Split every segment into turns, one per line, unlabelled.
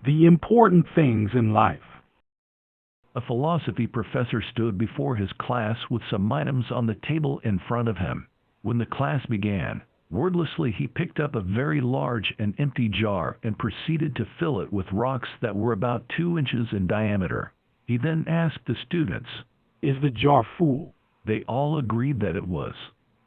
The important things in life.
A philosophy professor stood before his class with some items on the table in front of him. When the class began, wordlessly he picked up a very large and empty jar and proceeded to fill it with rocks that were about 2 inches in diameter. He then asked the students,
Is the jar full?
They all agreed that it was.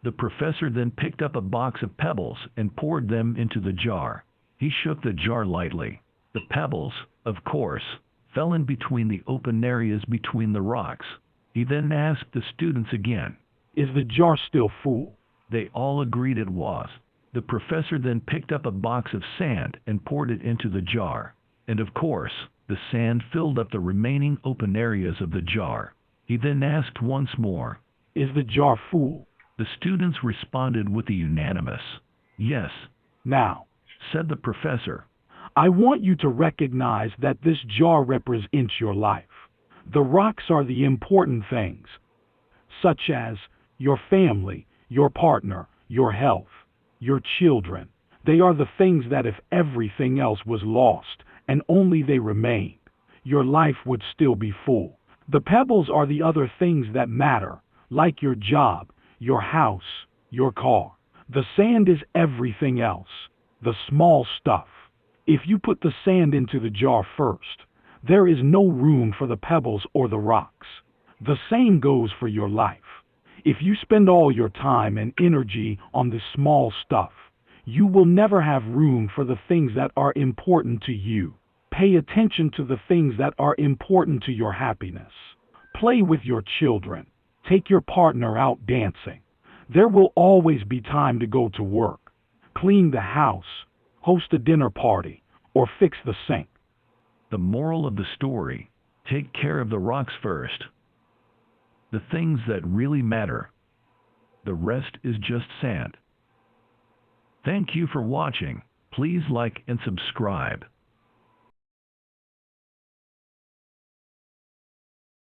The professor then picked up a box of pebbles and poured them into the jar. He shook the jar lightly. The pebbles, of course, fell in between the open areas between the rocks. He then asked the students again,
Is the jar still full?
They all agreed it was. The professor then picked up a box of sand and poured it into the jar. And of course, the sand filled up the remaining open areas of the jar. He then asked once more,
Is the jar full?
The students responded with a unanimous, Yes.
Now,
Said the professor,
I want you to recognize that this jar represents your life. The rocks are the important things, such as your family, your partner, your health, your children. They are the things that if everything else was lost and only they remained, your life would still be full. The pebbles are the other things that matter, like your job, your house, your car. The sand is everything else, the small stuff. If you put the sand into the jar first, there is no room for the pebbles or the rocks. The same goes for your life. If you spend all your time and energy on the small stuff, you will never have room for the things that are important to you. Pay attention to the things that are important to your happiness. Play with your children. Take your partner out dancing. There will always be time to go to work, clean the house, host a dinner party, or fix the sink.
The moral of the story, take care of the rocks first. The things that really matter. The rest is just sand. Thank you for watching. Please like and subscribe.